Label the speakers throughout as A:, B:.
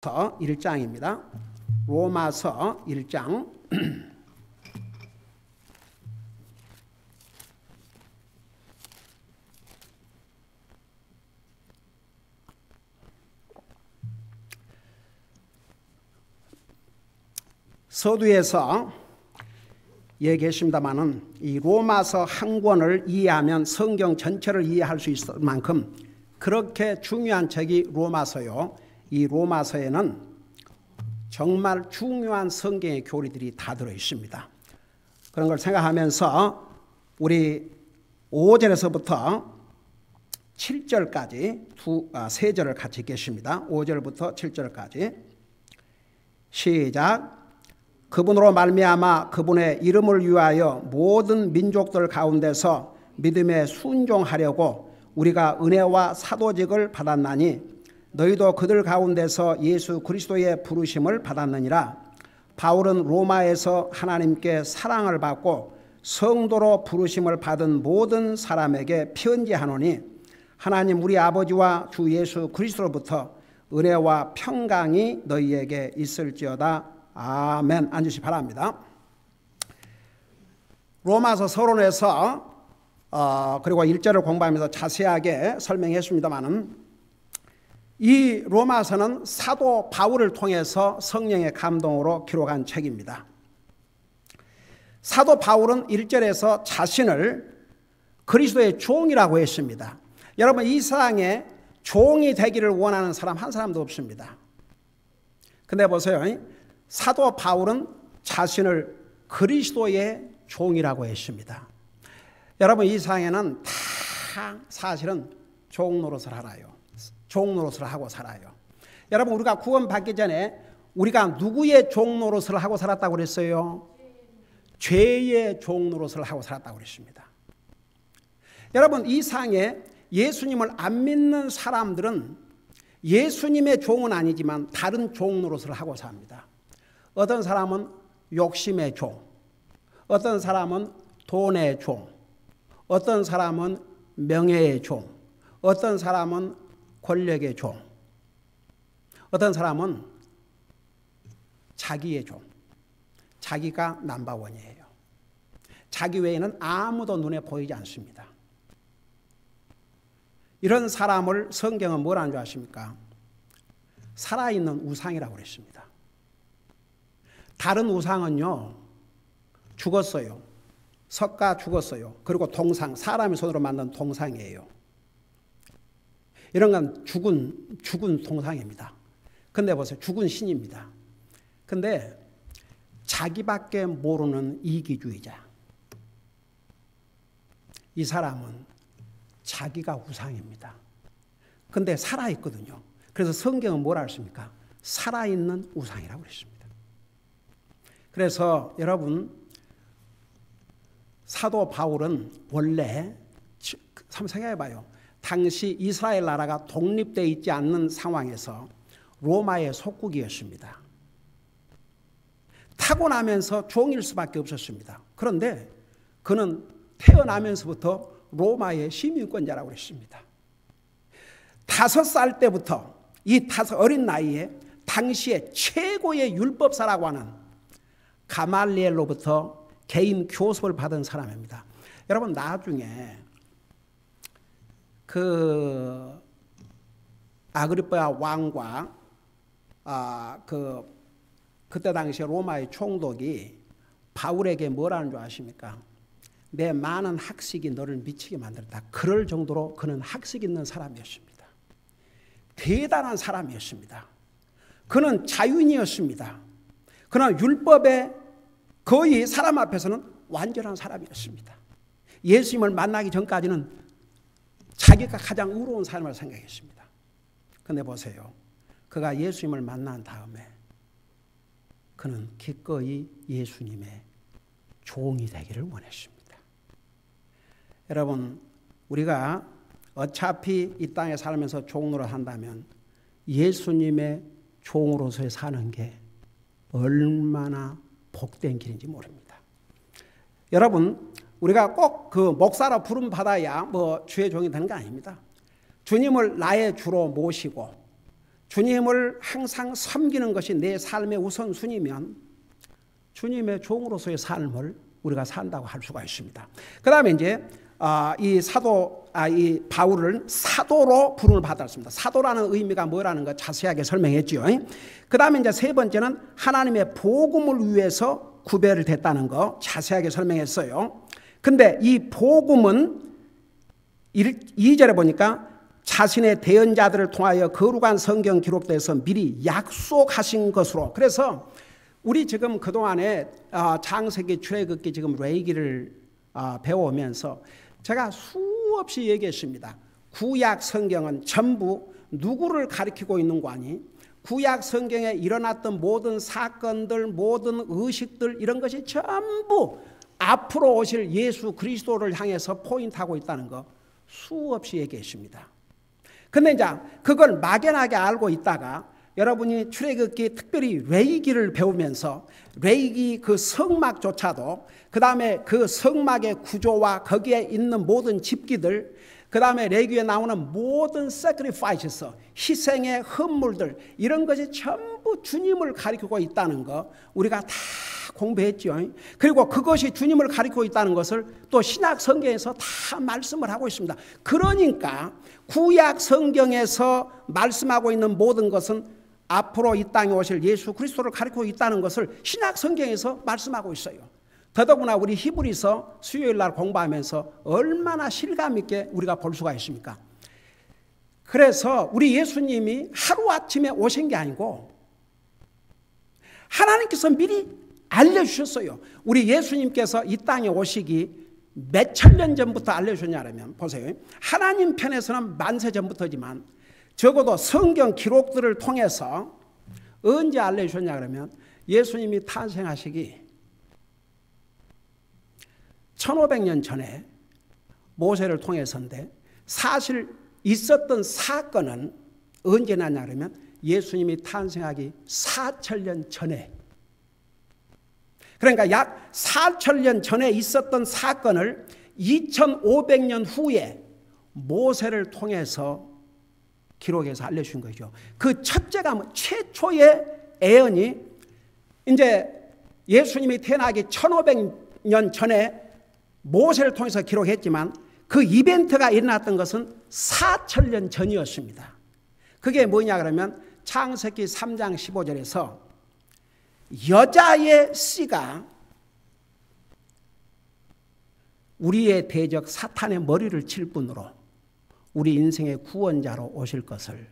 A: 1장입니다. 로마서 1장. 서두에서 얘기했습니다마는 이 로마서 한 권을 이해하면 성경 전체를 이해할 수 있을 만큼 그렇게 중요한 책이 로마서요. 이 로마서에는 정말 중요한 성경의 교리들이 다 들어 있습니다. 그런 걸 생각하면서 우리 5절에서부터 7절까지 세 절을 같이 읽겠습니다. 5절부터 7절까지 시작. 그분으로 말미암아 그분의 이름을 위하여 모든 민족들 가운데서 믿음에 순종하려고 우리가 은혜와 사도직을 받았나니 너희도 그들 가운데서 예수 그리스도의 부르심을 받았느니라. 바울은 로마에서 하나님께 사랑을 받고 성도로 부르심을 받은 모든 사람에게 편지하노니 하나님 우리 아버지와 주 예수 그리스도로부터 은혜와 평강이 너희에게 있을지어다. 아멘. 앉으시 바랍니다. 로마서 서론에서 그리고 1절을 공부하면서 자세하게 설명했습니다마는 이 로마서는 사도 바울을 통해서 성령의 감동으로 기록한 책입니다. 사도 바울은 1절에서 자신을 그리스도의 종이라고 했습니다. 여러분 이 세상에 종이 되기를 원하는 사람 한 사람도 없습니다. 근데 보세요. 사도 바울은 자신을 그리스도의 종이라고 했습니다. 여러분 이 세상에는 다 사실은 종 노릇을 알아요. 종 노릇을 하고 살아요. 여러분 우리가 구원받기 전에 우리가 누구의 종 노릇을 하고 살았다고 그랬어요? 죄의 종 노릇을 하고 살았다고 그랬습니다. 여러분 이 세상에 예수님을 안 믿는 사람들은 예수님의 종은 아니지만 다른 종 노릇을 하고 삽니다. 어떤 사람은 욕심의 종, 어떤 사람은 돈의 종, 어떤 사람은 명예의 종, 어떤 사람은 권력의 종, 어떤 사람은 자기의 종, 자기가 넘버원이에요. 자기 외에는 아무도 눈에 보이지 않습니다. 이런 사람을 성경은 뭐라는 줄 아십니까? 살아있는 우상이라고 그랬습니다. 다른 우상은요 죽었어요. 석가 죽었어요. 그리고 동상, 사람의 손으로 만든 동상이에요. 이런 건 죽은 동상입니다. 근데 보세요. 죽은 신입니다. 근데 자기밖에 모르는 이기주의자. 이 사람은 자기가 우상입니다. 근데 살아있거든요. 그래서 성경은 뭐라 했습니까? 살아있는 우상이라고 그랬습니다. 그래서 여러분 사도 바울은 원래 한번 생각해봐요. 당시 이스라엘 나라가 독립되어 있지 않는 상황에서 로마의 속국이었습니다. 타고나면서 종일 수밖에 없었습니다. 그런데 그는 태어나면서부터 로마의 시민권자라고 그랬습니다. 5살 때부터 이 어린 나이에 당시에 최고의 율법사라고 하는 가말리엘로부터 개인 교습을 받은 사람입니다. 여러분 나중에 아그리파 왕과 그때 당시에 로마의 총독이 바울에게 뭐라는 줄 아십니까? 내 많은 학식이 너를 미치게 만들었다. 그럴 정도로 그는 학식 있는 사람이었습니다. 대단한 사람이었습니다. 그는 자유인이었습니다. 그는 율법에 거의 사람 앞에서는 완전한 사람이었습니다. 예수님을 만나기 전까지는 자기가 가장 의로운 삶을 생각했습니다. 그런데 보세요. 그가 예수님을 만난 다음에 그는 기꺼이 예수님의 종이 되기를 원했습니다. 여러분 우리가 어차피 이 땅에 살면서 종노릇 한다면 예수님의 종으로서 사는 게 얼마나 복된 길인지 모릅니다. 여러분 우리가 꼭 그 목사로 부름 받아야 뭐 주의 종이 되는 거 아닙니다. 주님을 나의 주로 모시고 주님을 항상 섬기는 것이 내 삶의 우선순위면 주님의 종으로서의 삶을 우리가 산다고 할 수가 있습니다. 그 다음에 이제 이 바울은 사도로 부름을 받았습니다. 사도라는 의미가 뭐라는 거 자세하게 설명했죠. 그 다음에 이제 세 번째는 하나님의 복음을 위해서 구별됐다는 거 자세하게 설명했어요. 근데 이 복음은 2절에 보니까 자신의 대언자들을 통하여 거룩한 성경 기록대에서 미리 약속하신 것으로. 그래서 우리 지금 그동안에 창세기, 출애굽기, 지금 레위기를 배워오면서 제가 수없이 얘기했습니다. 구약 성경은 전부 누구를 가리키고 있는 거 아니? 구약 성경에 일어났던 모든 사건들, 모든 의식들 이런 것이 전부 앞으로 오실 예수 그리스도를 향해서 포인트하고 있다는 거 수없이 얘기했습니다. 근데 이제 그걸 막연하게 알고 있다가 여러분이 출애굽기 특별히 레위기를 배우면서 레위기 그 성막조차도 그 다음에 그 성막의 구조와 거기에 있는 모든 집기들 그 다음에 레위기에 나오는 모든 sacrifices 희생의 헌물들 이런 것이 전부 주님을 가리키고 있다는 거 우리가 다 공부했죠. 그리고 그것이 주님을 가리키고 있다는 것을 또 신약 성경에서 다 말씀을 하고 있습니다. 그러니까 구약 성경에서 말씀하고 있는 모든 것은 앞으로 이 땅에 오실 예수 그리스도를 가리키고 있다는 것을 신약 성경에서 말씀하고 있어요. 더더구나 우리 히브리서 수요일 날 공부하면서 얼마나 실감 있게 우리가 볼 수가 있습니까? 그래서 우리 예수님이 하루아침에 오신 게 아니고 하나님께서 미리 알려주셨어요. 우리 예수님께서 이 땅에 오시기 몇 천 년 전부터 알려주셨냐면 보세요. 하나님 편에서는 만세 전부터지만 적어도 성경 기록들을 통해서 언제 알려주셨냐 그러면 예수님이 탄생하시기 1500년 전에 모세를 통해서인데 사실 있었던 사건은 언제 났냐 그러면 예수님이 탄생하기 4000년 전에 그러니까 약 4000년 전에 있었던 사건을 2500년 후에 모세를 통해서 기록해서 알려주신 거죠. 그 첫째가 최초의 예언이 이제 예수님이 태어나기 1500년 전에 모세를 통해서 기록했지만 그 이벤트가 일어났던 것은 4000년 전이었습니다. 그게 뭐냐 그러면 창세기 3장 15절에서 여자의 씨가 우리의 대적 사탄의 머리를 칠 뿐으로 우리 인생의 구원자로 오실 것을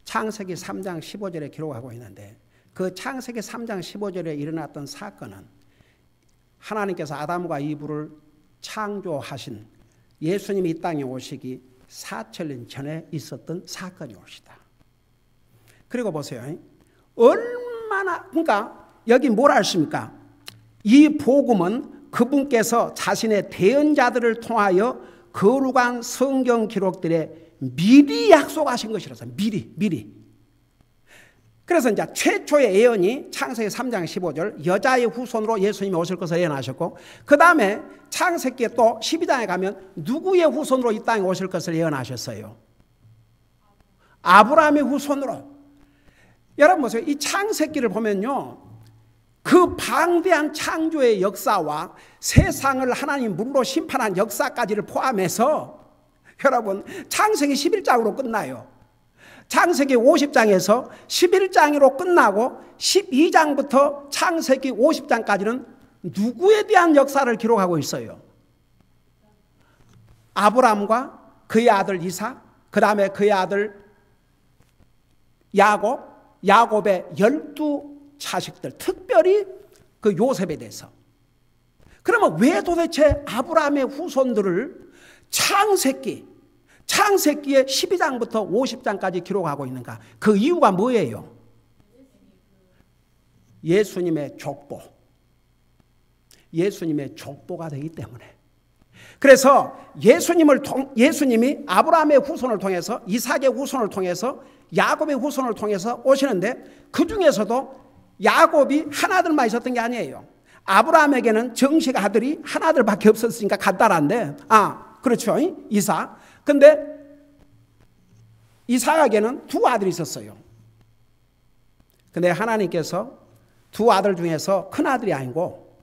A: 창세기 3장 15절에 기록하고 있는데 그 창세기 3장 15절에 일어났던 사건은 하나님께서 아담과 이브를 창조하신 예수님이 이 땅에 오시기 4000년 전에 있었던 사건이 옵시다. 그리고 보세요. 얼마나 그러니까 여기 뭐라 했습니까? 이 복음은 그분께서 자신의 대언자들을 통하여 거룩한 성경 기록들에 미리 약속하신 것이라서 미리. 그래서 이제 최초의 예언이 창세기 3장 15절 여자의 후손으로 예수님이 오실 것을 예언하셨고 그 다음에 창세기 또 12장에 가면 누구의 후손으로 이 땅에 오실 것을 예언하셨어요? 아브라함의 후손으로. 여러분 보세요. 이 창세기를 보면요. 그 방대한 창조의 역사와 세상을 하나님 물로 심판한 역사까지를 포함해서 여러분 창세기 11장으로 끝나요. 창세기 50장에서 11장으로 끝나고 12장부터 창세기 50장까지는 누구에 대한 역사를 기록하고 있어요? 아브라함과 그의 아들 이삭, 그 다음에 그의 아들 야곱의 12자식들, 특별히 그 요셉에 대해서. 그러면 왜 도대체 아브라함의 후손들을 창세기의 12장부터 50장까지 기록하고 있는가? 그 이유가 뭐예요? 예수님의 족보가 되기 때문에. 그래서 예수님이 아브라함의 후손을 통해서 이삭의 후손을 통해서 야곱의 후손을 통해서 오시는데 그 중에서도 야곱이 하나들만 있었던 게 아니에요. 아브라함에게는 정식 아들이 하나들밖에 없었으니까 간단한데 그렇죠. 이삭. 근데 이삭에게는 두 아들이 있었어요. 근데 하나님께서 두 아들 중에서 큰 아들이 아니고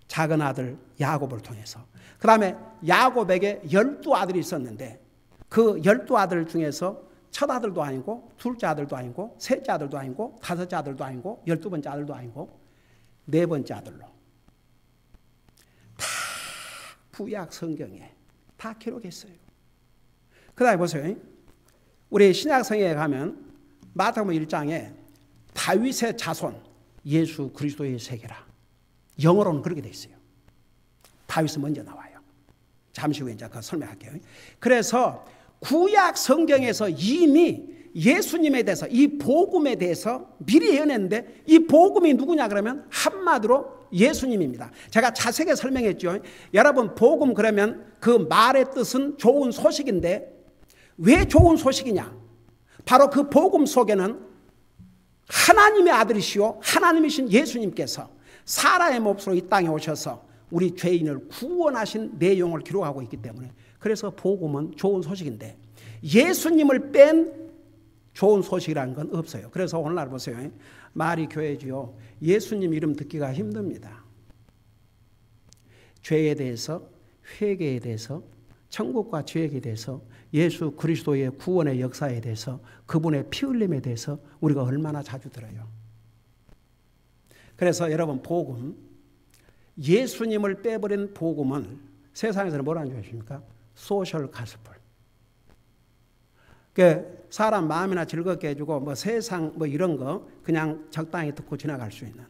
A: 작은 아들 야곱을 통해서, 그 다음에 야곱에게 12아들이 있었는데 그 12아들 중에서 첫 아들도 아니고 둘째 아들도 아니고 셋째 아들도 아니고 다섯째 아들도 아니고 12번째 아들도 아니고 네 번째 아들로 다 구약 성경에 다 기록했어요. 그 다음에 보세요. 우리 신약성경에 가면 마태복음 1장에 다윗의 자손 예수 그리스도의 세계라, 영어로는 그렇게 돼 있어요. 다윗은 먼저 나와요. 잠시 후에 이제 그거 설명할게요. 그래서 구약 성경에서 이미 예수님에 대해서, 이 복음에 대해서 미리 예언했는데, 이 복음이 누구냐 그러면 한마디로 예수님입니다. 제가 자세하게 설명했죠. 여러분, 복음 그러면 그 말의 뜻은 좋은 소식인데 왜 좋은 소식이냐? 바로 그 복음 속에는 하나님의 아들이시오 하나님이신 예수님께서 사람의 몹으로 이 땅에 오셔서 우리 죄인을 구원하신 내용을 기록하고 있기 때문에, 그래서 복음은 좋은 소식인데 예수님을 뺀 좋은 소식이라는 건 없어요. 그래서 오늘날 보세요. 말이 교회지요. 예수님 이름 듣기가 힘듭니다. 죄에 대해서, 회개에 대해서, 천국과 지옥에 대해서, 예수 그리스도의 구원의 역사에 대해서, 그분의 피 흘림에 대해서 우리가 얼마나 자주 들어요. 그래서 여러분, 복음, 예수님을 빼버린 복음은 세상에서는 뭐라는 줄 아십니까? 소셜 가스펠. 사람 마음이나 즐겁게 해주고 뭐 세상 뭐 이런 거 그냥 적당히 듣고 지나갈 수 있는.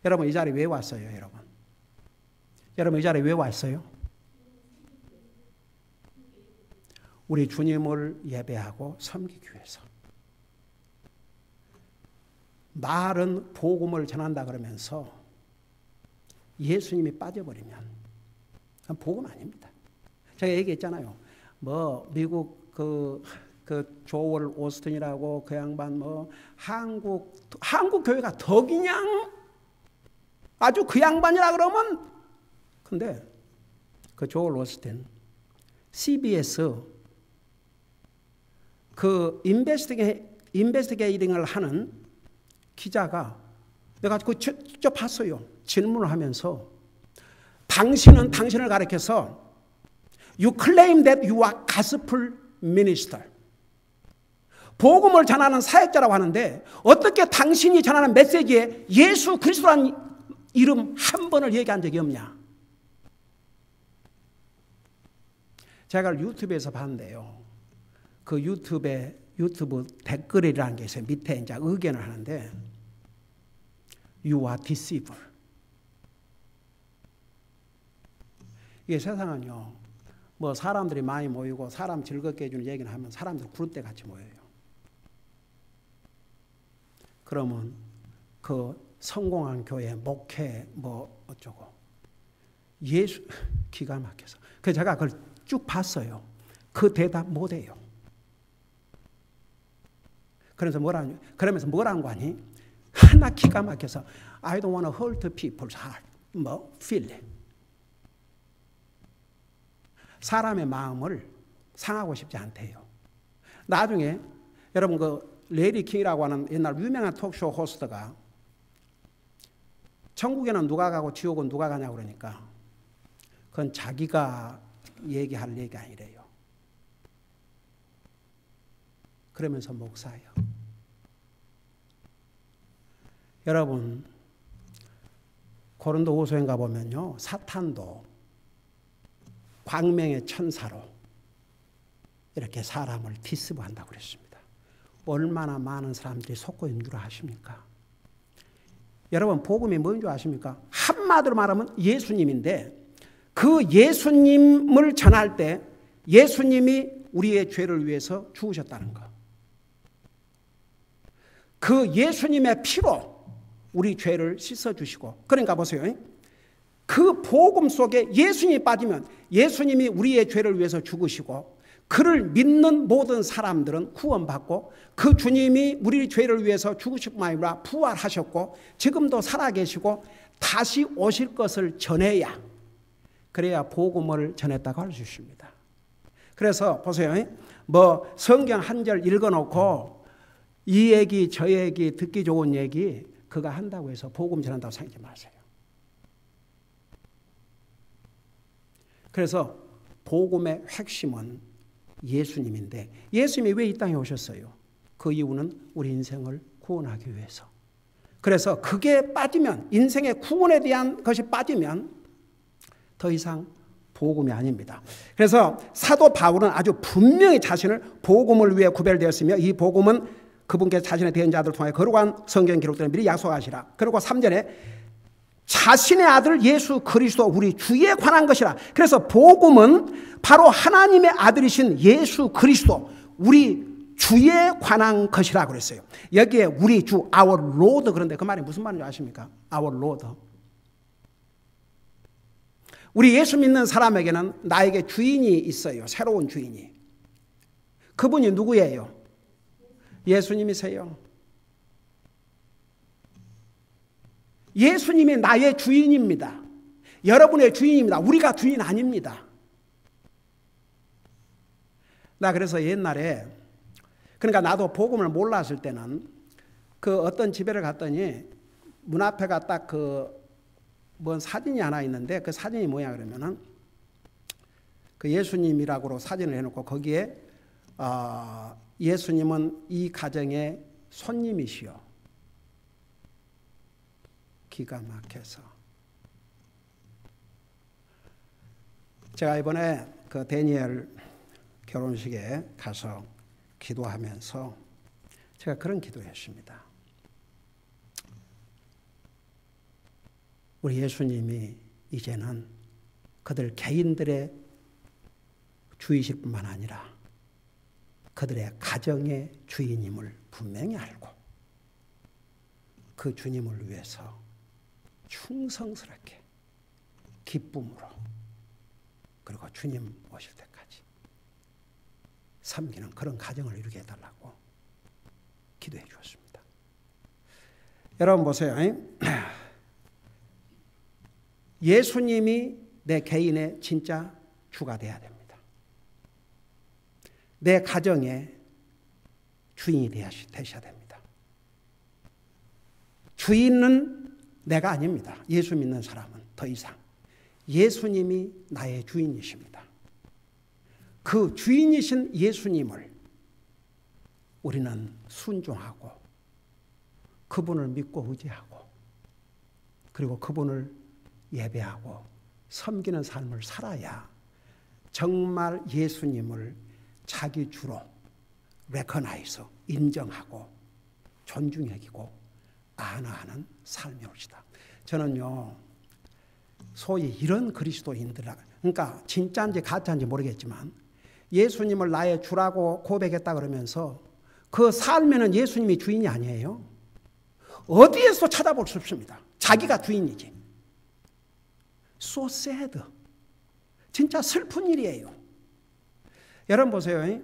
A: 여러분, 이 자리에 왜 왔어요? 여러분 이 자리에 왜 왔어요? 우리 주님을 예배하고 섬기기 위해서. 말은 복음을 전한다 그러면서 예수님이 빠져버리면 그건 복음 아닙니다. 제가 얘기했잖아요. 뭐 미국 그 조월 오스틴이라고 그 양반 뭐 한국 교회가 더 그냥 아주 그 양반이라 그러면, 근데 그 조월 오스틴 CBS 그 인베스티게이팅을 하는 기자가, 내가 그 직접 봤어요. 질문을 하면서 당신은 당신을 가리켜서 You claim that you are gospel minister. 복음을 전하는 사역자라고 하는데 어떻게 당신이 전하는 메시지에 예수 그리스도라는 이름 한 번을 얘기한 적이 없냐? 제가 유튜브에서 봤는데요. 그 유튜브 댓글이라는 게 있어요. 밑에 이제 의견을 하는데 You are deceiver. 이게 세상은요. 뭐 사람들이 많이 모이고 사람 즐겁게 해주는 얘기를 하면 사람들 구름대 같이 모여요. 그러면 그 성공한 교회 목회 뭐 어쩌고 예수 기가 막혀서. 그래서 제가 그걸 쭉 봤어요. 그 대답 못해요. 그러면서 뭐라는 거 아니? 하나 기가 막혀서 I don't want to hurt people's heart. 뭐 feeling. 사람의 마음을 상하고 싶지 않대요. 나중에 여러분 그 레리 킹이라고 하는 옛날 유명한 톡쇼 호스트가 천국에는 누가 가고 지옥은 누가 가냐고 그러니까 그건 자기가 얘기할 얘기 아니래요. 그러면서 목사예요. 여러분, 고린도후서에 가보면요, 사탄도 광명의 천사로 이렇게 사람을 디스브한다고 그랬습니다. 얼마나 많은 사람들이 속고 있는 줄 아십니까? 여러분, 복음이 뭔 줄 아십니까? 한마디로 말하면 예수님인데, 그 예수님을 전할 때 예수님이 우리의 죄를 위해서 죽으셨다는 것. 그 예수님의 피로 우리 죄를 씻어주시고, 그러니까 보세요. 그 복음 속에 예수님이 빠지면 예수님이 우리의 죄를 위해서 죽으시고 그를 믿는 모든 사람들은 구원받고 그 주님이 우리 죄를 위해서 죽으실 뿐만 아니라 부활하셨고 지금도 살아계시고 다시 오실 것을 전해야, 그래야 복음을 전했다고 할 수 있습니다. 그래서 보세요. 뭐 성경 한 절 읽어놓고 이 얘기 저 얘기 듣기 좋은 얘기 그가 한다고 해서 복음 전한다고 생각하지 마세요. 그래서 복음의 핵심은 예수님인데 예수님이 왜 이 땅에 오셨어요? 그 이유는 우리 인생을 구원하기 위해서. 그래서 그게 빠지면 인생의 구원에 대한 것이 빠지면 더 이상 복음이 아닙니다. 그래서 사도 바울은 아주 분명히 자신을 복음을 위해 구별되었으며 이 복음은 그분께 자신의 대언 자들을 통해 거룩한 성경 기록들을 미리 약속하시라. 그리고 3절에 자신의 아들 예수 그리스도 우리 주에 관한 것이라. 그래서 복음은 바로 하나님의 아들이신 예수 그리스도 우리 주에 관한 것이라고 그랬어요. 여기에 우리 주 our Lord 그런데 그 말이 무슨 말인지 아십니까? our Lord. 우리 예수 믿는 사람에게는 나에게 주인이 있어요. 새로운 주인이. 그분이 누구예요? 예수님이세요. 예수님이 나의 주인입니다. 여러분의 주인입니다. 우리가 주인 아닙니다. 나 그래서 옛날에 그러니까 나도 복음을 몰랐을 때는 그 어떤 집에를 갔더니 문 앞에가 딱 그 뭔 사진이 하나 있는데 그 사진이 뭐냐 그러면은 그 예수님이라고 사진을 해놓고 거기에 예수님은 이 가정의 손님이시여. 기가 막혀서 제가 이번에 그 다니엘 결혼식에 가서 기도하면서 제가 그런 기도했습니다. 우리 예수님이 이제는 그들 개인들의 주이실 뿐만 아니라 그들의 가정의 주인임을 분명히 알고 그 주님을 위해서 충성스럽게 기쁨으로 그리고 주님 오실 때까지 섬기는 그런 가정을 이루게 해달라고 기도해 주었습니다. 여러분 보세요. 예수님이 내 개인의 진짜 주가 돼야 됩니다. 내 가정의 주인이 되셔야 됩니다. 주인은 내가 아닙니다. 예수 믿는 사람은 더 이상 예수님이 나의 주인이십니다. 그 주인이신 예수님을 우리는 순종하고 그분을 믿고 의지하고 그리고 그분을 예배하고 섬기는 삶을 살아야 정말 예수님을 자기 주로 recognize, 인정하고 존중 여기고 안아하는 삶이 옵시다. 저는요 소위 이런 그리스도인들 그러니까 진짜인지 가짜인지 모르겠지만 예수님을 나의 주라고 고백했다 그러면서 그 삶에는 예수님이 주인이 아니에요. 어디에서 찾아볼 수 없습니다. 자기가 주인이지. So sad. 진짜 슬픈 일이에요. 여러분 보세요.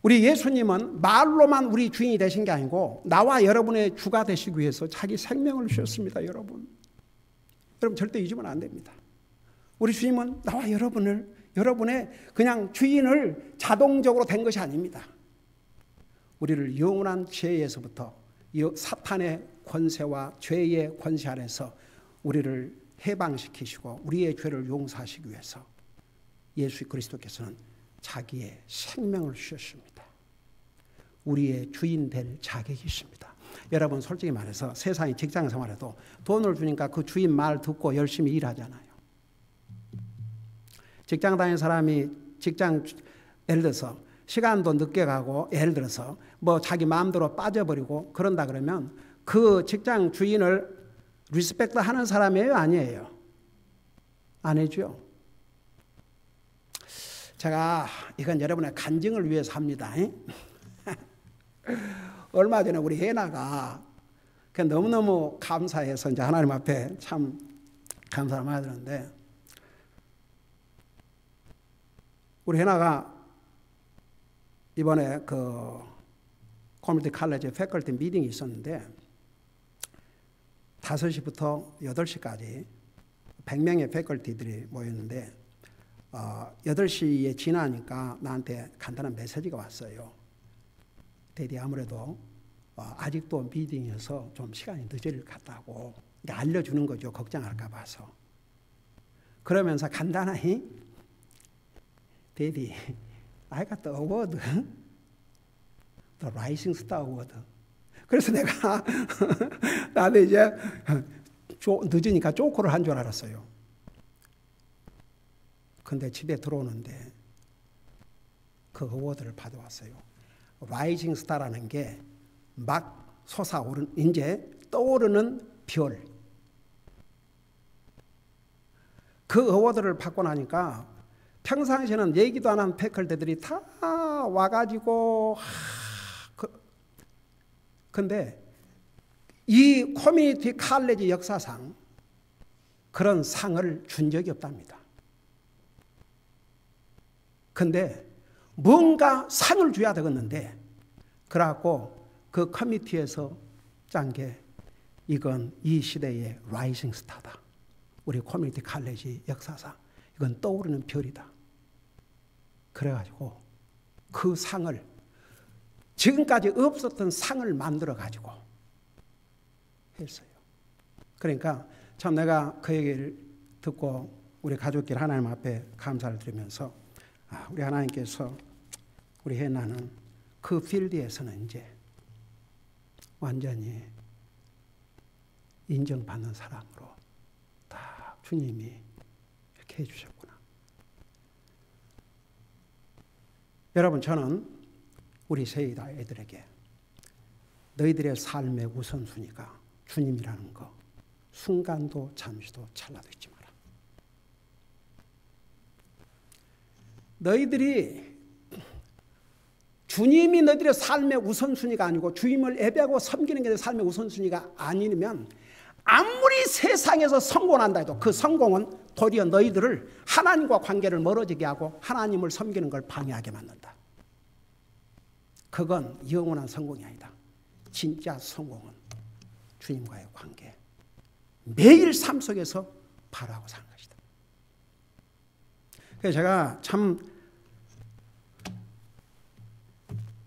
A: 우리 예수님은 말로만 우리 주인이 되신 게 아니고 나와 여러분의 주가 되시기 위해서 자기 생명을 주셨습니다. 여러분 절대 잊으면 안 됩니다. 우리 주님은 나와 여러분의 그냥 주인을 자동적으로 된 것이 아닙니다. 우리를 영원한 죄에서부터 사탄의 권세와 죄의 권세 아래서 우리를 해방시키시고 우리의 죄를 용서하시기 위해서 예수 그리스도께서는 자기의 생명을 주셨습니다. 우리의 주인 될 자격이 있습니다. 여러분 솔직히 말해서 세상의 직장 생활에도 돈을 주니까 그 주인 말 듣고 열심히 일하잖아요. 직장 다니는 사람이 예를 들어서 시간도 늦게 가고 예를 들어서 뭐 자기 마음대로 빠져버리고 그런다 그러면 그 직장 주인을 리스펙트 하는 사람이에요? 아니에요? 아니죠. 제가 이건 여러분의 간증을 위해서 합니다. 얼마 전에 우리 혜나가 너무너무 감사해서 이제 하나님 앞에 참 감사를 많이 드렸는데 우리 혜나가 이번에 그 커뮤니티 칼리지 패컬티 미팅이 있었는데 5시부터 8시까지 100명의 패컬티들이 모였는데 8시에 지나니까 나한테 간단한 메시지가 왔어요. 대디 아무래도 아직도 미팅이어서 좀 시간이 늦을 것 같다고 알려주는 거죠. 걱정할까 봐서. 그러면서 간단하게 대디 I got the award, the Rising Star Award. 그래서 내가 나는 이제 늦으니까 쪼코를 한 줄 알았어요. 근데 집에 들어오는데 그 어워드를 받아왔어요. 라이징 스타라는 게 막 솟아오른 이제 떠오르는 별. 그 어워드를 받고 나니까 평상시에는 얘기도 안 하는 패컬들이 다 와가지고 근데 이 커뮤니티 칼레지 역사상 그런 상을 준 적이 없답니다. 근데 뭔가 상을 줘야 되겠는데 그래갖고 그 커뮤니티에서 짠 게 이건 이 시대의 라이징 스타다. 우리 커뮤니티 칼레지 역사상 이건 떠오르는 별이다. 그래가지고 그 상을 지금까지 없었던 상을 만들어가지고 했어요. 그러니까 참 내가 그 얘기를 듣고 우리 가족끼리 하나님 앞에 감사를 드리면서 우리 하나님께서 우리 해나는 그 필드에서는 이제 완전히 인정받는 사람으로 다 주님이 이렇게 해주셨구나. 여러분 저는 우리 세이다 애들에게 너희들의 삶의 우선순위가 주님이라는 거 순간도 잠시도 찰나도 잊지 마라. 너희들이 주님이 너희들의 삶의 우선순위가 아니고 주님을 예배하고 섬기는 게 삶의 우선순위가 아니면 아무리 세상에서 성공한다 해도 그 성공은 도리어 너희들을 하나님과 관계를 멀어지게 하고 하나님을 섬기는 걸 방해하게 만든다. 그건 영원한 성공이 아니다. 진짜 성공은 주님과의 관계, 매일 삶 속에서 바라고 사는 것이다. 그래서 제가 참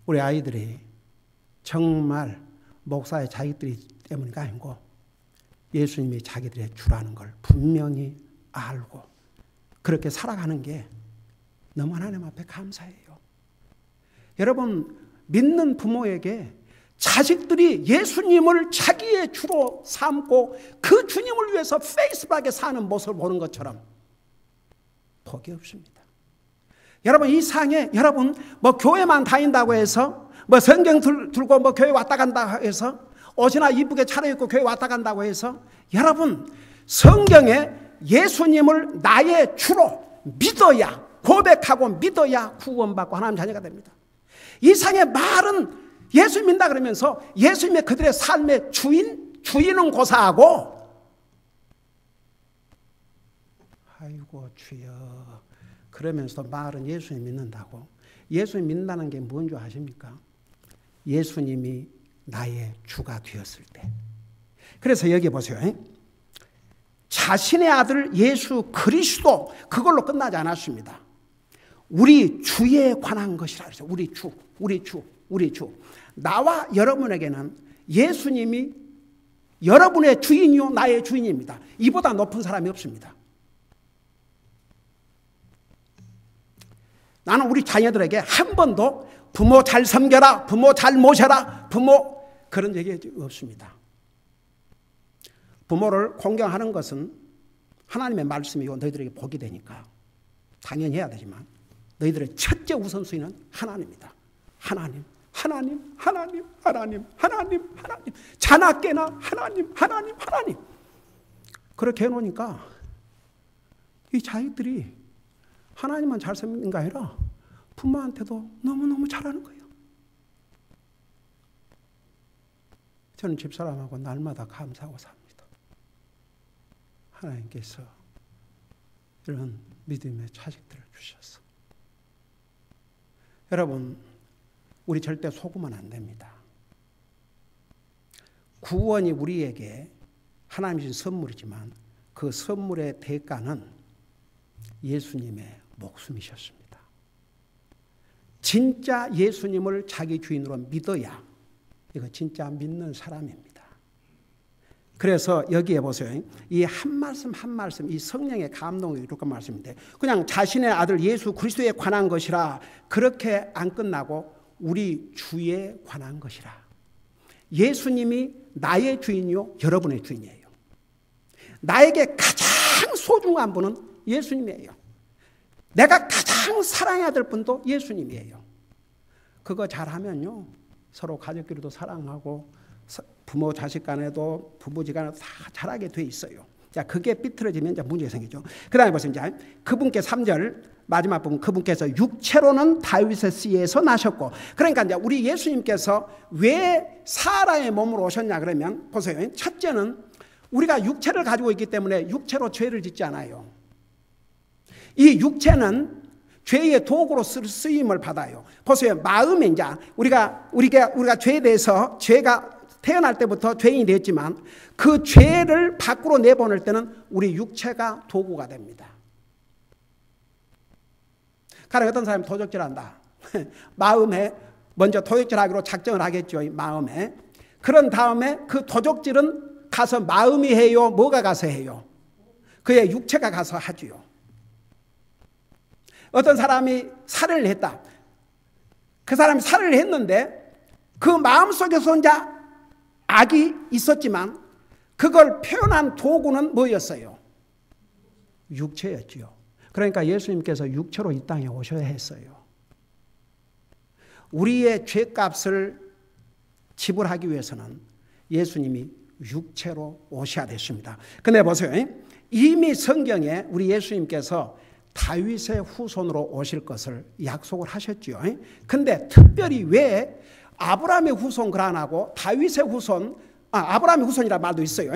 A: 우리 아이들이 정말 목사의 자기들이 때문이 아니고 예수님이 자기들의 주라는 걸 분명히 알고 그렇게 살아가는 게 너무 하나님 앞에 감사해요. 여러분 믿는 부모에게 자식들이 예수님을 자기의 주로 삼고 그 주님을 위해서 페이스북에 사는 모습을 보는 것처럼 복이 없습니다. 여러분 이 상에 여러분 뭐 교회만 다닌다고 해서 뭐 성경 들고 뭐 교회 왔다 간다 해서 옷이나 이쁘게 차려입고 교회 왔다 간다고 해서 여러분 성경에 예수님을 나의 주로 믿어야 고백하고 믿어야 구원받고 하나님 자녀가 됩니다. 이 상의 말은 예수 믿는다 그러면서 예수님의 그들의 삶의 주인은 고사하고 아이고 주여 그러면서 말은 예수님 믿는다고. 예수님 믿는다는 게 뭔 줄 아십니까? 예수님이 나의 주가 되었을 때. 그래서 여기 보세요. 자신의 아들 예수 그리스도 그걸로 끝나지 않았습니다. 우리 주에 관한 것이라 그랬어요. 우리 주. 나와 여러분에게는 예수님이 여러분의 주인이요 나의 주인입니다. 이보다 높은 사람이 없습니다. 나는 우리 자녀들에게 한 번도 부모 잘 섬겨라, 부모 잘 모셔라, 부모 그런 얘기 없습니다. 부모를 공경하는 것은 하나님의 말씀이고 너희들에게 복이 되니까 당연히 해야 되지만 너희들의 첫째 우선순위는 하나님입니다. 하나님. 자나깨나 하나님. 그렇게 해놓으니까 이 자식들이 하나님만 잘 섬기는 게 아니라 부모한테도 너무너무 잘하는 거예요. 저는 집사람하고 날마다 감사하고 삽니다. 하나님께서 이런 믿음의 자식들을 주셔서. 여러분 우리 절대 속으면 안 됩니다. 구원이 우리에게 하나님이 주신 선물이지만 그 선물의 대가는 예수님의 목숨이셨습니다. 진짜 예수님을 자기 주인으로 믿어야 이거 진짜 믿는 사람입니다. 그래서 여기에 보세요. 이 한 말씀 한 말씀 이 성령의 감동이 이렇게 말씀인데 그냥 자신의 아들 예수 그리스도에 관한 것이라 그렇게 안 끝나고 우리 주에 관한 것이라. 예수님이 나의 주인이요 여러분의 주인이에요. 나에게 가장 소중한 분은 예수님이에요. 내가 가장 사랑해야 될 분도 예수님이에요. 그거 잘하면요 서로 가족끼리도 사랑하고 부모 자식 간에도 부부지간에도 다 잘하게 돼 있어요. 자, 그게 삐뚤어지면 이제 문제가 생기죠. 그 다음에 보세요. 이제 그분께 3절 마지막 부분 그분께서 육체로는 다윗의 씨에서 나셨고 그러니까 이제 우리 예수님께서 왜 사람의 몸으로 오셨냐 그러면 보세요. 첫째는 우리가 육체를 가지고 있기 때문에 육체로 죄를 짓지 않아요. 이 육체는 죄의 도구로 쓰임을 받아요. 보세요. 마음에 이제 우리가 죄에 대해서 죄가 태어날 때부터 죄인이 됐지만 그 죄를 밖으로 내보낼 때는 우리 육체가 도구가 됩니다. 가령 어떤 사람이 도적질한다. 마음에 먼저 도적질하기로 작정을 하겠죠. 마음에. 그런 다음에 그 도적질은 가서 마음이 해요? 뭐가 가서 해요? 그의 육체가 가서 하지요. 어떤 사람이 살해를 했다. 그 사람이 살해를 했는데 그 마음속에서 이제 악이 있었지만 그걸 표현한 도구는 뭐였어요? 육체였지요. 그러니까 예수님께서 육체로 이 땅에 오셔야 했어요. 우리의 죄값을 지불하기 위해서는 예수님이 육체로 오셔야 됐습니다. 근데 보세요. 이미 성경에 우리 예수님께서 다윗의 후손으로 오실 것을 약속을 하셨죠. 근데 특별히 왜 아브라함의 후손 안 하고 다윗의 후손, 아브라함의 후손이라는 말도 있어요.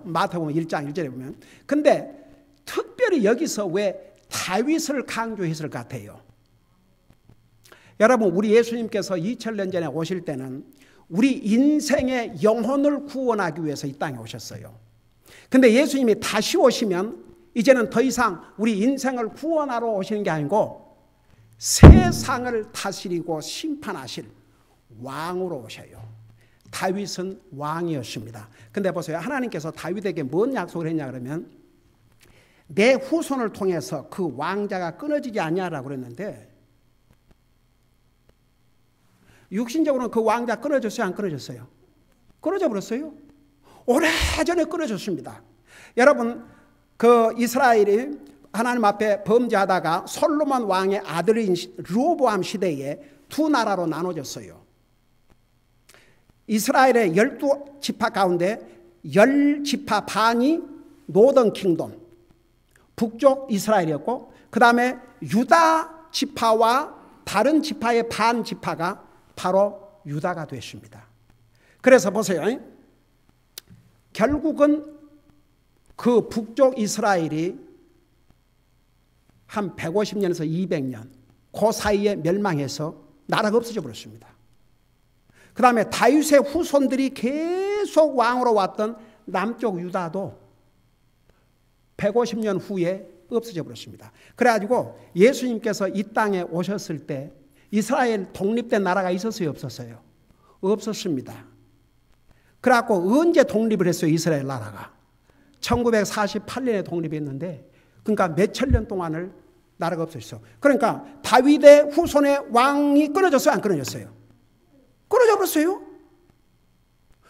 A: 마태복음 1장 1절에 보면. 근데 특별히 여기서 왜 다윗을 강조했을 것 같아요? 여러분, 우리 예수님께서 2000년 전에 오실 때는 우리 인생의 영혼을 구원하기 위해서 이 땅에 오셨어요. 근데 예수님이 다시 오시면 이제는 더 이상 우리 인생을 구원하러 오시는 게 아니고 세상을 다스리고 심판하실 왕으로 오셔요. 다윗은 왕이었습니다. 근데 보세요. 하나님께서 다윗에게 뭔 약속을 했냐 그러면 내 후손을 통해서 그 왕자가 끊어지지 않냐라고 그랬는데 육신적으로는 그 왕자 끊어졌어요? 안 끊어졌어요? 끊어져 버렸어요. 오래전에 끊어졌습니다. 여러분, 그 이스라엘이 하나님 앞에 범죄하다가 솔로몬 왕의 아들인 르호보암 시대에 두 나라로 나눠졌어요. 이스라엘의 12지파 가운데 10지파 반이 노던 킹덤, 북쪽 이스라엘이었고 그 다음에 유다 지파와 다른 지파의 반 지파가 바로 유다가 됐습니다. 그래서 보세요. 결국은 그 북쪽 이스라엘이 한 150년에서 200년 그 사이에 멸망해서 나라가 없어져 버렸습니다. 그 다음에 다윗의 후손들이 계속 왕으로 왔던 남쪽 유다도 150년 후에 없어져 버렸습니다. 그래가지고 예수님께서 이 땅에 오셨을 때 이스라엘 독립된 나라가 있었어요? 없었어요? 없었습니다. 그래갖고 언제 독립을 했어요? 이스라엘 나라가 1948년에 독립했는데 그러니까 몇천 년 동안을 나라가 없었어. 그러니까 다윗의 후손의 왕이 끊어졌어요? 안 끊어졌어요? 끊어져 버렸어요.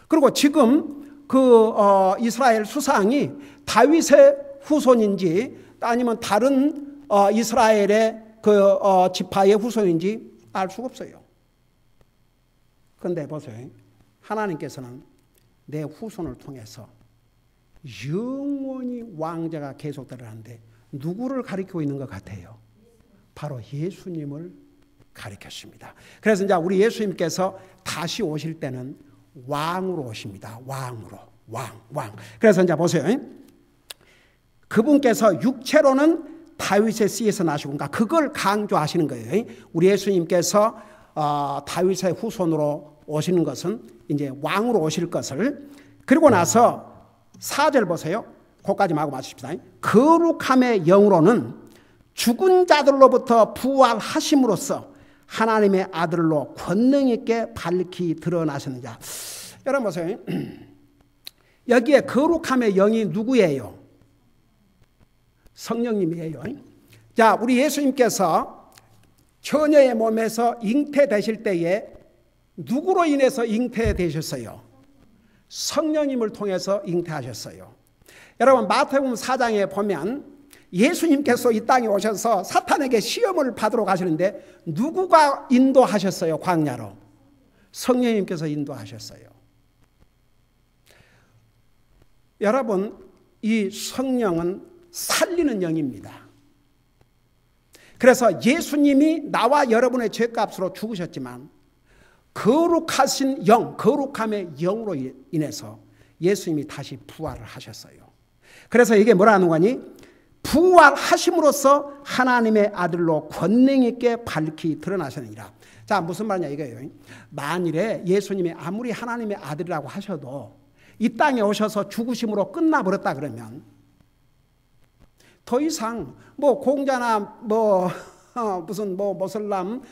A: 그리고 지금 그 이스라엘 수상이 다윗의 후손인지 아니면 다른 이스라엘의 그 지파의 후손인지 알 수가 없어요. 그런데 보세요. 하나님께서는 내 후손을 통해서 영원히 왕자가 계속되려 하는데 누구를 가리키고 있는 것 같아요? 바로 예수님을 가리켰습니다. 그래서 이제 우리 예수님께서 다시 오실 때는 왕으로 오십니다. 왕으로. 왕. 그래서 이제 보세요. 그분께서 육체로는 다윗의 씨에서 나시고 그걸 강조하시는 거예요. 우리 예수님께서 다윗의 후손으로 오시는 것은 이제 왕으로 오실 것을 그리고 나서 4절 보세요. 거기까지 하고 마칩시다. 거룩함의 영으로는 죽은 자들로부터 부활하심으로써 하나님의 아들로 권능 있게 밝히 드러나시는 자. 여러분 보세요. 여기에 거룩함의 영이 누구예요? 성령님이에요. 자, 우리 예수님께서 처녀의 몸에서 잉태되실 때에 누구로 인해서 잉태되셨어요? 성령님을 통해서 잉태하셨어요. 여러분 마태복음 4장에 보면 예수님께서 이 땅에 오셔서 사탄에게 시험을 받으러 가시는데 누구가 인도하셨어요? 광야로. 성령님께서 인도하셨어요. 여러분, 이 성령은 살리는 영입니다. 그래서 예수님이 나와 여러분의 죄값으로 죽으셨지만 거룩하신 영, 거룩함의 영으로 인해서 예수님이 다시 부활을 하셨어요. 그래서 이게 뭐라는 거니? 부활하심으로써 하나님의 아들로 권능 있게 밝히 드러나셨느니라. 자, 무슨 말이냐 이거예요. 만일에 예수님이 아무리 하나님의 아들이라고 하셔도 이 땅에 오셔서 죽으심으로 끝나버렸다 그러면 더 이상 뭐 공자나 무슨 모슬람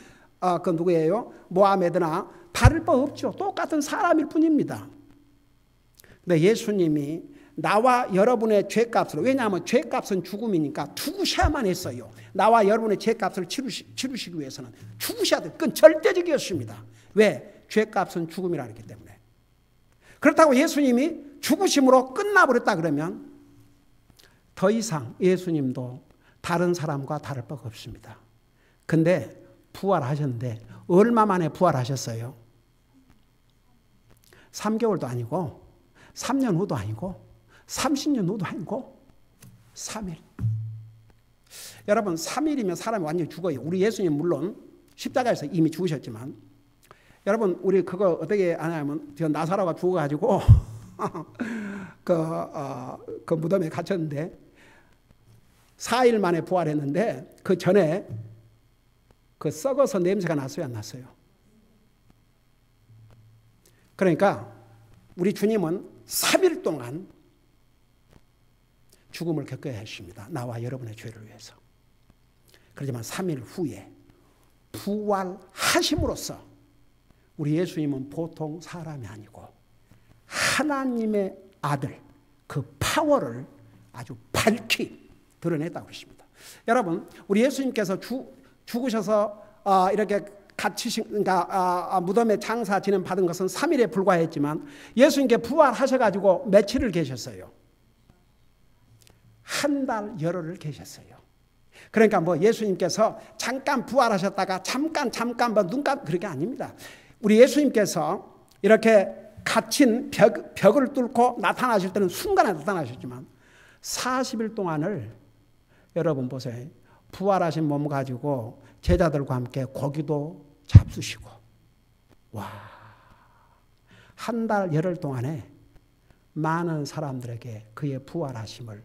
A: 그 누구예요? 모하메드나 다를 바 없죠. 똑같은 사람일 뿐입니다. 근데 예수님이 나와 여러분의 죄값으로, 왜냐하면 죄값은 죽음이니까 죽으셔야만 했어요. 나와 여러분의 죄값을 치르시기 위해서는 죽으셔야 돼요. 그건 절대적이었습니다. 왜? 죄값은 죽음이라 했기 때문에. 그렇다고 예수님이 죽으심으로 끝나버렸다 그러면 더 이상 예수님도 다른 사람과 다를 바가 없습니다. 근데 부활하셨는데 얼마 만에 부활하셨어요? 3개월도 아니고 3년 후도 아니고 30년 후도 아니고 3일. 여러분 3일이면 사람이 완전히 죽어요. 우리 예수님 물론 십자가에서 이미 죽으셨지만 여러분 우리 그거 어떻게 아냐면 나사로가 죽어가지고 그 무덤에 갇혔는데 4일 만에 부활했는데 그 전에 그 썩어서 냄새가 났어요, 안 났어요? 그러니까 우리 주님은 3일 동안 죽음을 겪어야 했습니다. 나와 여러분의 죄를 위해서. 그렇지만 3일 후에 부활하심으로써 우리 예수님은 보통 사람이 아니고 하나님의 아들, 그 파워를 아주 밝히 드러냈다고 그랬습니다. 여러분, 우리 예수님께서 죽으셔서 이렇게 갇히신, 그러니까 무덤에 장사 지냄 받은 것은 3일에 불과했지만 예수님께 부활하셔가지고 며칠을 계셨어요? 한 달 열흘을 계셨어요. 그러니까 뭐 예수님께서 잠깐 부활하셨다가 잠깐 눈 감고 그런 게 아닙니다. 우리 예수님께서 이렇게 갇힌 벽을 뚫고 나타나실 때는 순간에 나타나셨지만 40일 동안을 여러분 보세요. 부활하신 몸 가지고 제자들과 함께 고기도 잡수시고 한 달 열흘 동안에 많은 사람들에게 그의 부활하심을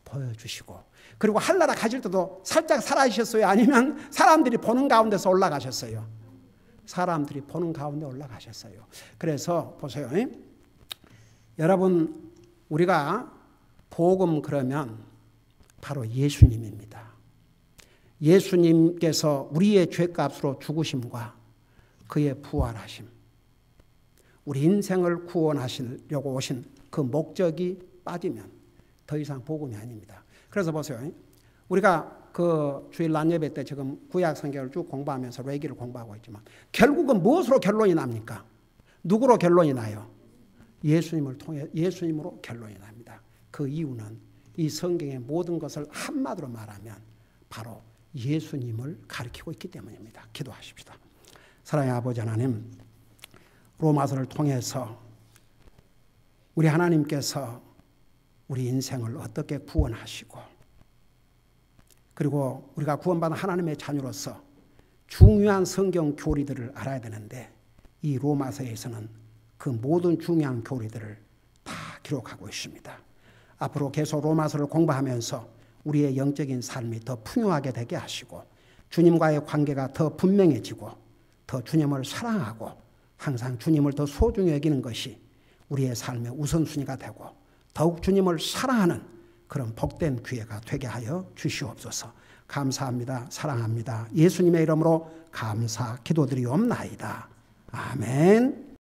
A: 보여주시고 그리고 한나라 가실 때도 살짝 살아계셨어요? 아니면 사람들이 보는 가운데서 올라가셨어요? 사람들이 보는 가운데 올라가셨어요. 그래서 보세요. 여러분 우리가 복음 그러면 바로 예수님입니다. 예수님께서 우리의 죄값으로 죽으심과 그의 부활하심, 우리 인생을 구원하시려고 오신 그 목적이 빠지면 더 이상 복음이 아닙니다. 그래서 보세요. 우리가 그 주일 낮예배 때 지금 구약 성경을 쭉 공부하면서 레기를 공부하고 있지만 결국은 무엇으로 결론이 납니까? 누구로 결론이 나요? 예수님을 통해 예수님으로 결론이 납니다. 그 이유는 이 성경의 모든 것을 한마디로 말하면 바로 예수님을 가리키고 있기 때문입니다. 기도하십시다. 사랑의 아버지 하나님, 로마서를 통해서 우리 하나님께서 우리 인생을 어떻게 구원하시고 그리고 우리가 구원받은 하나님의 자녀로서 중요한 성경 교리들을 알아야 되는데 이 로마서에서는 그 모든 중요한 교리들을 다 기록하고 있습니다. 앞으로 계속 로마서를 공부하면서 우리의 영적인 삶이 더 풍요하게 되게 하시고 주님과의 관계가 더 분명해지고 더 주님을 사랑하고 항상 주님을 더 소중히 여기는 것이 우리의 삶의 우선순위가 되고 더욱 주님을 사랑하는 그런 복된 기회가 되게 하여 주시옵소서. 감사합니다. 사랑합니다. 예수님의 이름으로 감사 기도드리옵나이다. 아멘.